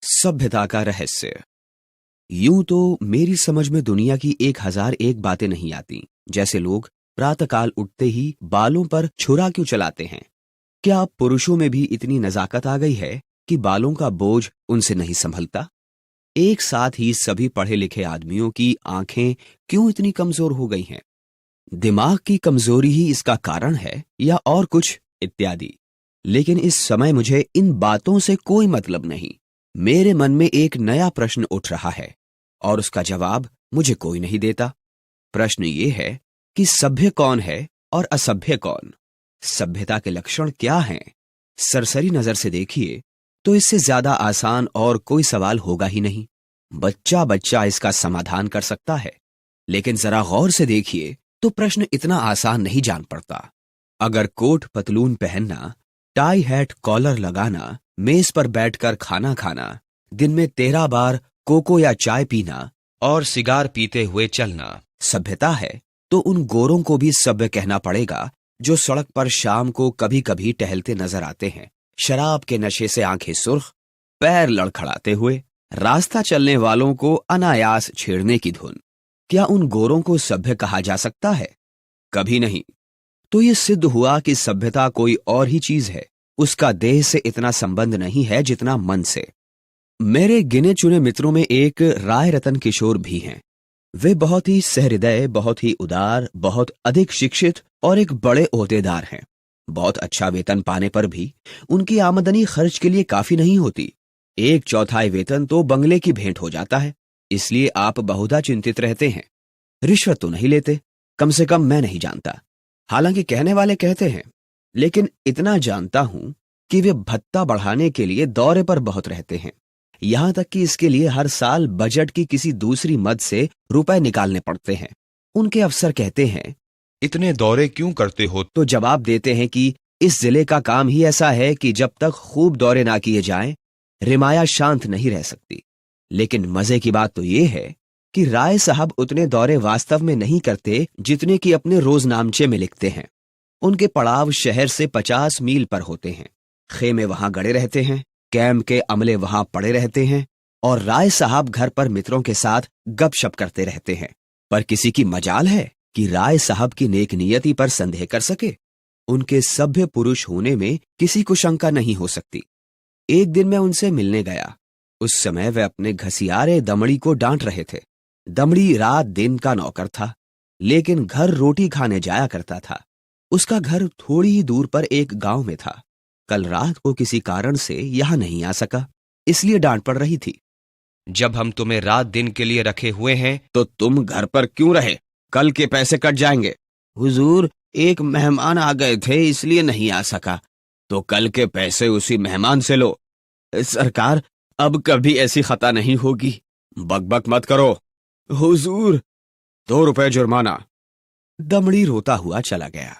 सभ्यता का रहस्य। यूं तो मेरी समझ में दुनिया की 1001 बातें नहीं आती। जैसे लोग प्रातःकाल उठते ही बालों पर छुरा क्यों चलाते हैं। क्या पुरुषों में भी इतनी नजाकत आ गई है कि बालों का बोझ उनसे नहीं संभलता। एक साथ ही सभी पढ़े लिखे आदमियों की आंखें क्यों इतनी कमजोर हो गई हैं। दिमाग की कमजोरी ही इसका कारण है या और कुछ इत्यादि। लेकिन इस समय मुझे इन बातों से कोई मतलब नहीं। मेरे मन में एक नया प्रश्न उठ रहा है और उसका जवाब मुझे कोई नहीं देता। प्रश्न ये है कि सभ्य कौन है और असभ्य कौन। सभ्यता के लक्षण क्या हैं। सरसरी नजर से देखिए तो इससे ज्यादा आसान और कोई सवाल होगा ही नहीं। बच्चा बच्चा इसका समाधान कर सकता है। लेकिन जरा गौर से देखिए तो प्रश्न इतना आसान नहीं जान पड़ता। अगर कोट पतलून पहनना, टाई हैट कॉलर लगाना, मेज पर बैठकर खाना खाना, दिन में 13 बार कोको या चाय पीना और सिगार पीते हुए चलना सभ्यता है, तो उन गोरों को भी सभ्य कहना पड़ेगा जो सड़क पर शाम को कभी कभी टहलते नजर आते हैं, शराब के नशे से आंखें सुर्ख, पैर लड़खड़ाते हुए, रास्ता चलने वालों को अनायास छेड़ने की धुन। क्या उन गोरों को सभ्य कहा जा सकता है? कभी नहीं। तो ये सिद्ध हुआ कि सभ्यता कोई और ही चीज है। उसका देह से इतना संबंध नहीं है जितना मन से। मेरे गिने चुने मित्रों में एक राय रतन किशोर भी हैं। वे बहुत ही सहृदय, बहुत ही उदार, बहुत अधिक शिक्षित और एक बड़े ओहदेदार हैं। बहुत अच्छा वेतन पाने पर भी उनकी आमदनी खर्च के लिए काफी नहीं होती। 1/4 वेतन तो बंगले की भेंट हो जाता है। इसलिए आप बहुधा चिंतित रहते हैं। रिश्वत तो नहीं लेते, कम से कम मैं नहीं जानता। हालांकि कहने वाले कहते हैं। लेकिन इतना जानता हूं कि वे भत्ता बढ़ाने के लिए दौरे पर बहुत रहते हैं। यहां तक कि इसके लिए हर साल बजट की किसी दूसरी मद से रुपए निकालने पड़ते हैं। उनके अफसर कहते हैं, इतने दौरे क्यों करते हो? तो जवाब देते हैं कि इस जिले का काम ही ऐसा है कि जब तक खूब दौरे ना किए जाएं, रिमाया शांत नहीं रह सकती। लेकिन मजे की बात तो ये है कि राय साहब उतने दौरे वास्तव में नहीं करते जितने कि अपने रोजनामचे में लिखते हैं। उनके पड़ाव शहर से 50 मील पर होते हैं। खेमे वहां गड़े रहते हैं, कैंप के अमले वहां पड़े रहते हैं और राय साहब घर पर मित्रों के साथ गपशप करते रहते हैं। पर किसी की मजाल है कि राय साहब की नेक नियति पर संदेह कर सके। उनके सभ्य पुरुष होने में किसी को शंका नहीं हो सकती। एक दिन मैं उनसे मिलने गया। उस समय वे अपने घसियारे दमड़ी को डांट रहे थे। दमड़ी रात दिन का नौकर था, लेकिन घर रोटी खाने जाया करता था। उसका घर थोड़ी ही दूर पर एक गांव में था। कल रात को किसी कारण से यहां नहीं आ सका, इसलिए डांट पड़ रही थी। जब हम तुम्हें रात दिन के लिए रखे हुए हैं तो तुम घर पर क्यों रहे? कल के पैसे कट जाएंगे। हुजूर, एक मेहमान आ गए थे इसलिए नहीं आ सका। तो कल के पैसे उसी मेहमान से लो। सरकार, अब कभी ऐसी खता नहीं होगी। बकबक मत करो। हुजूर, 2 रुपए जुर्माना। दमड़ी रोता हुआ चला गया।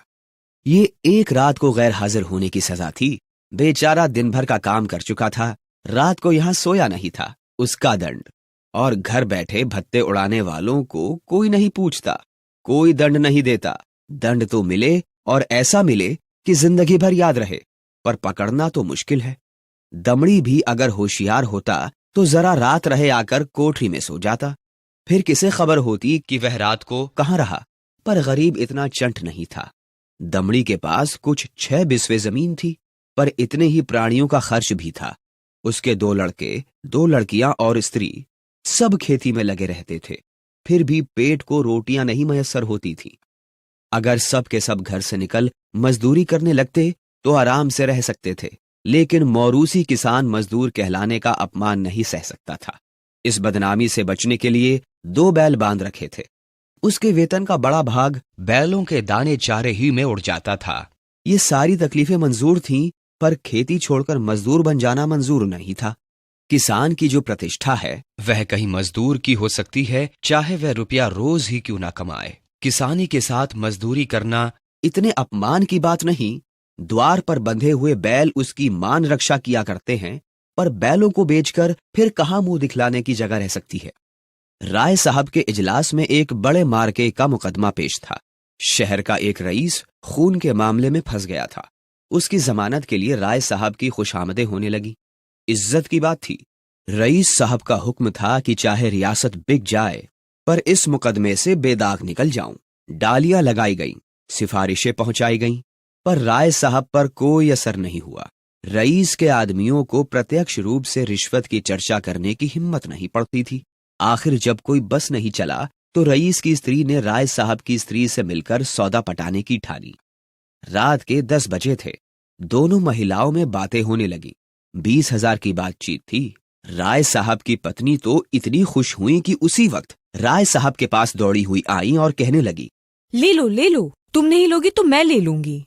ये एक रात को गैर हाजिर होने की सजा थी। बेचारा दिन भर का काम कर चुका था, रात को यहां सोया नहीं था, उसका दंड। और घर बैठे भत्ते उड़ाने वालों को कोई नहीं पूछता, कोई दंड नहीं देता। दंड तो मिले और ऐसा मिले कि जिंदगी भर याद रहे, पर पकड़ना तो मुश्किल है। दमड़ी भी अगर होशियार होता तो जरा रात रहे आकर कोठरी में सो जाता। फिर किसे खबर होती कि वह रात को कहां रहा। पर गरीब इतना चंट नहीं था। दमड़ी के पास कुछ 6 बिस्वे जमीन थी, पर इतने ही प्राणियों का खर्च भी था। उसके 2 लड़के, 2 लड़कियां और स्त्री सब खेती में लगे रहते थे। फिर भी पेट को रोटियां नहीं मयस्सर होती थी। अगर सब के सब घर से निकल मजदूरी करने लगते तो आराम से रह सकते थे, लेकिन मौरूसी किसान मजदूर कहलाने का अपमान नहीं सह सकता था। इस बदनामी से बचने के लिए 2 बैल बांध रखे थे। उसके वेतन का बड़ा भाग बैलों के दाने चारे ही में उड़ जाता था। ये सारी तकलीफें मंजूर थीं, पर खेती छोड़कर मजदूर बन जाना मंजूर नहीं था। किसान की जो प्रतिष्ठा है वह कहीं मजदूर की हो सकती है, चाहे वह रुपया रोज ही क्यों ना कमाए। किसानी के साथ मजदूरी करना इतने अपमान की बात नहीं। द्वार पर बंधे हुए बैल उसकी मान रक्षा किया करते हैं, पर बैलों को बेचकर फिर कहां मुंह दिखलाने की जगह रह सकती है। राय साहब के इजलास में एक बड़े मार्के का मुकदमा पेश था। शहर का एक रईस खून के मामले में फंस गया था। उसकी जमानत के लिए राय साहब की खुशामदें होने लगी। इज्जत की बात थी। रईस साहब का हुक्म था कि चाहे रियासत बिक जाए, पर इस मुकदमे से बेदाग निकल जाऊं। डालियां लगाई गईं, सिफारिशें पहुंचाई गईं, पर राय साहब पर कोई असर नहीं हुआ। रईस के आदमियों को प्रत्यक्ष रूप से रिश्वत की चर्चा करने की हिम्मत नहीं पड़ती थी। आखिर जब कोई बस नहीं चला तो रईस की स्त्री ने राय साहब की स्त्री से मिलकर सौदा पटाने की ठानी। रात के 10 बजे थे। दोनों महिलाओं में बातें होने लगी। 20,000 की बातचीत थी। राय साहब की पत्नी तो इतनी खुश हुई कि उसी वक्त राय साहब के पास दौड़ी हुई आई और कहने लगी, ले लो, तुम नहीं लोगी तो मैं ले लूंगी।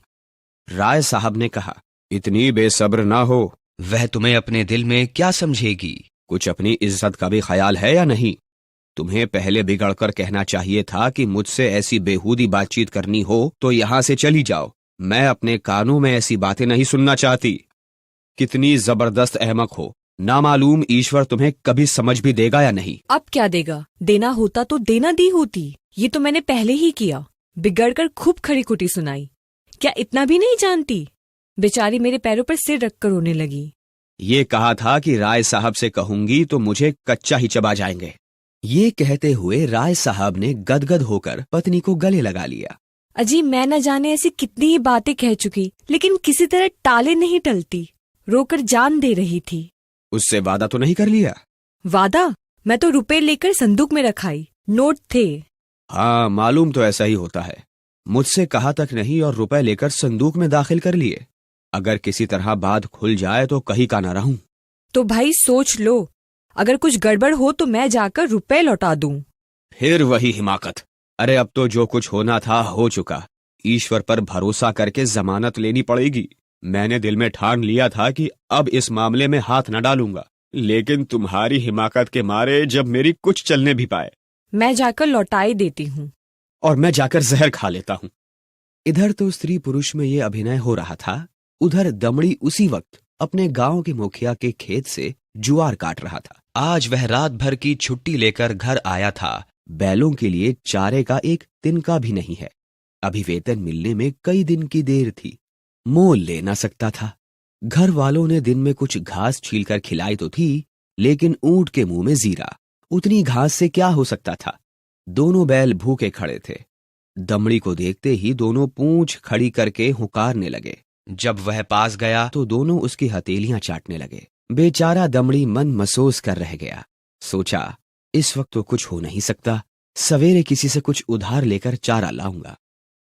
राय साहब ने कहा, इतनी बेसब्र ना हो। वह तुम्हें अपने दिल में क्या समझेगी? कुछ अपनी इज्जत का भी ख्याल है या नहीं? तुम्हें पहले बिगड़कर कहना चाहिए था कि मुझसे ऐसी बेहूदी बातचीत करनी हो तो यहां से चली जाओ। मैं अपने कानों में ऐसी बातें नहीं सुनना चाहती। कितनी जबरदस्त अहमक हो, ना मालूम ईश्वर तुम्हें कभी समझ भी देगा या नहीं। अब क्या देगा? देना होता तो देना दी होती। ये तो मैंने पहले ही किया। बिगड़कर खूब खरी खुटी सुनाई। क्या इतना भी नहीं जानती? बेचारी मेरे पैरों पर सिर रखकर रोने लगी। ये कहा था कि राय साहब से कहूंगी तो मुझे कच्चा ही चबा जाएंगे। ये कहते हुए राय साहब ने गदगद होकर पत्नी को गले लगा लिया। अजी, मैं न जाने ऐसी कितनी ही बातें कह चुकी, लेकिन किसी तरह टाले नहीं टलती। रोकर जान दे रही थी। उससे वादा तो नहीं कर लिया? वादा? मैं तो रुपए लेकर संदूक में रखाई। नोट थे। हाँ, मालूम तो ऐसा ही होता है। मुझसे कहा तक नहीं और रुपए लेकर संदूक में दाखिल कर लिए। अगर किसी तरह बात खुल जाए तो कहीं का ना रहूं। तो भाई सोच लो, अगर कुछ गड़बड़ हो तो मैं जाकर रुपए लौटा दूं। फिर वही हिमाकत। अरे अब तो जो कुछ होना था हो चुका। ईश्वर पर भरोसा करके जमानत लेनी पड़ेगी। मैंने दिल में ठान लिया था कि अब इस मामले में हाथ न डालूंगा, लेकिन तुम्हारी हिमाकत के मारे जब मेरी कुछ चलने भी पाए। मैं जाकर लौटाई देती हूँ। और मैं जाकर जहर खा लेता हूँ। इधर तो स्त्री पुरुष में ये अभिनय हो रहा था, उधर दमड़ी उसी वक्त अपने गांव के मुखिया के खेत से जुआर काट रहा था। आज वह रात भर की छुट्टी लेकर घर आया था। बैलों के लिए चारे का एक तिनका भी नहीं है। अभी वेतन मिलने में कई दिन की देर थी। मोल ले ना सकता था। घर वालों ने दिन में कुछ घास छीलकर खिलाई तो थी, लेकिन ऊंट के मुंह में जीरा। उतनी घास से क्या हो सकता था? दोनों बैल भूखे खड़े थे। दमड़ी को देखते ही दोनों पूंछ खड़ी करके हुंकारने लगे। जब वह पास गया तो दोनों उसकी हथेलियां चाटने लगे। बेचारा दमड़ी मन महसूस कर रह गया। सोचा, इस वक्त तो कुछ हो नहीं सकता। सवेरे किसी से कुछ उधार लेकर चारा लाऊंगा।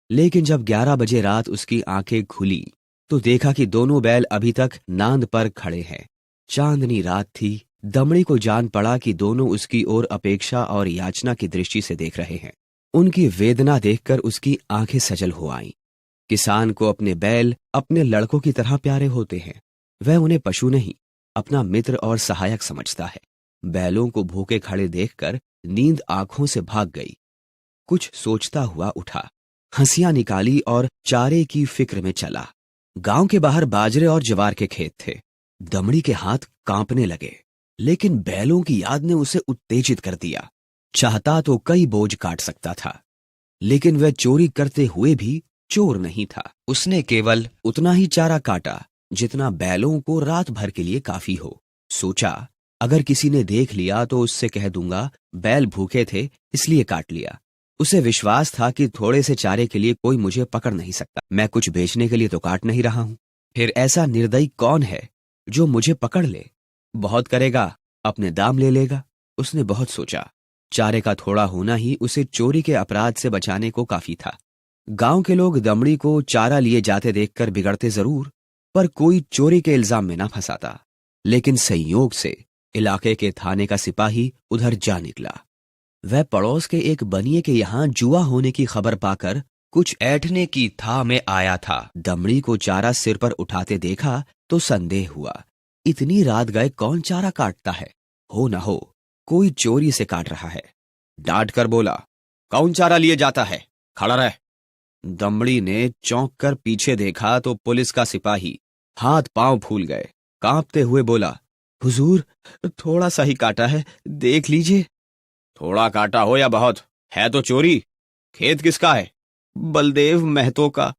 लेकिन जब 11 बजे रात उसकी आंखें खुली तो देखा कि दोनों बैल अभी तक नांद पर खड़े हैं। चांदनी रात थी। दमड़ी को जान पड़ा कि दोनों उसकी ओर अपेक्षा और याचना की दृष्टि से देख रहे हैं। उनकी वेदना देखकर उसकी आंखें सजल हो आईं। किसान को अपने बैल अपने लड़कों की तरह प्यारे होते हैं। वह उन्हें पशु नहीं, अपना मित्र और सहायक समझता है। बैलों को भूखे खड़े देखकर नींद आंखों से भाग गई। कुछ सोचता हुआ उठा, हंसियां निकाली और चारे की फिक्र में चला। गांव के बाहर बाजरे और जवार के खेत थे। दमड़ी के हाथ कांपने लगे, लेकिन बैलों की याद ने उसे उत्तेजित कर दिया। चाहता तो कई बोझ काट सकता था, लेकिन वह चोरी करते हुए भी चोर नहीं था। उसने केवल उतना ही चारा काटा जितना बैलों को रात भर के लिए काफी हो। सोचा, अगर किसी ने देख लिया तो उससे कह दूंगा बैल भूखे थे इसलिए काट लिया। उसे विश्वास था कि थोड़े से चारे के लिए कोई मुझे पकड़ नहीं सकता। मैं कुछ बेचने के लिए तो काट नहीं रहा हूं। फिर ऐसा निर्दयी कौन है जो मुझे पकड़ ले? बहुत करेगा, अपने दाम ले लेगा। उसने बहुत सोचा। चारे का थोड़ा होना ही उसे चोरी के अपराध से बचाने को काफी था। गांव के लोग दमड़ी को चारा लिए जाते देखकर बिगड़ते जरूर, पर कोई चोरी के इल्जाम में ना फंसाता। लेकिन संयोग से इलाके के थाने का सिपाही उधर जा निकला। वह पड़ोस के एक बनिए के यहां जुआ होने की खबर पाकर कुछ ऐंठने की था में आया था। दमड़ी को चारा सिर पर उठाते देखा तो संदेह हुआ। इतनी रात गए कौन चारा काटता है? हो न हो कोई चोरी से काट रहा है। डांट कर बोला, कौन चारा लिए जाता है? खड़ा रह। दमड़ी ने चौंक कर पीछे देखा तो पुलिस का सिपाही। हाथ पांव फूल गए। कांपते हुए बोला, हुजूर, थोड़ा सा ही काटा है, देख लीजिए। थोड़ा काटा हो या बहुत, है तो चोरी। खेत किसका है? बलदेव महतो का।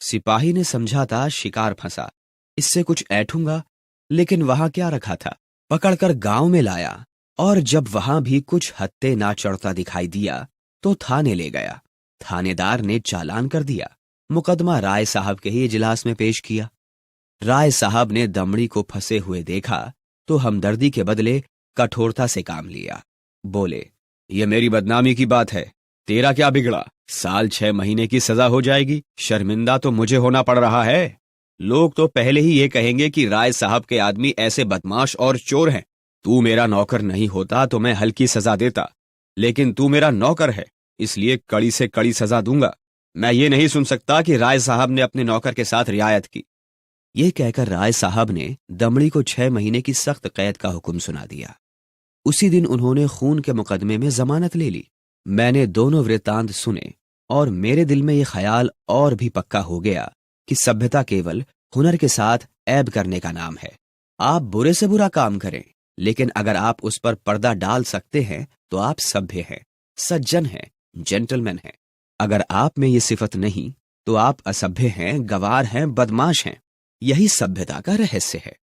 सिपाही ने समझा था शिकार फंसा, इससे कुछ ऐठूंगा, लेकिन वहां क्या रखा था? पकड़कर गांव में लाया और जब वहां भी कुछ हत्ते ना चढ़ता दिखाई दिया तो थाने ले गया। थानेदार ने चालान कर दिया। मुकदमा राय साहब के ही इजलास में पेश किया। राय साहब ने दमड़ी को फंसे हुए देखा तो हमदर्दी के बदले कठोरता से काम लिया। बोले, ये मेरी बदनामी की बात है, तेरा क्या बिगड़ा? साल 6 महीने की सजा हो जाएगी, शर्मिंदा तो मुझे होना पड़ रहा है। लोग तो पहले ही ये कहेंगे कि राय साहब के आदमी ऐसे बदमाश और चोर हैं। तू मेरा नौकर नहीं होता तो मैं हल्की सजा देता, लेकिन तू मेरा नौकर है, इसलिए कड़ी से कड़ी सजा दूंगा। मैं ये नहीं सुन सकता कि राय साहब ने अपने नौकर के साथ रियायत की। ये कहकर राय साहब ने दमड़ी को 6 महीने की सख्त कैद का हुक्म सुना दिया। उसी दिन उन्होंने खून के मुकदमे में जमानत ले ली। मैंने दोनों वृत्तांत सुने और मेरे दिल में यह ख्याल और भी पक्का हो गया कि सभ्यता केवल हुनर के साथ ऐब करने का नाम है। आप बुरे से बुरा काम करें, लेकिन अगर आप उस पर पर्दा डाल सकते हैं तो आप सभ्य हैं, सज्जन हैं, जेंटलमैन हैं। अगर आप में ये सिफत नहीं तो आप असभ्य हैं, गवार हैं, बदमाश हैं। यही सभ्यता का रहस्य है।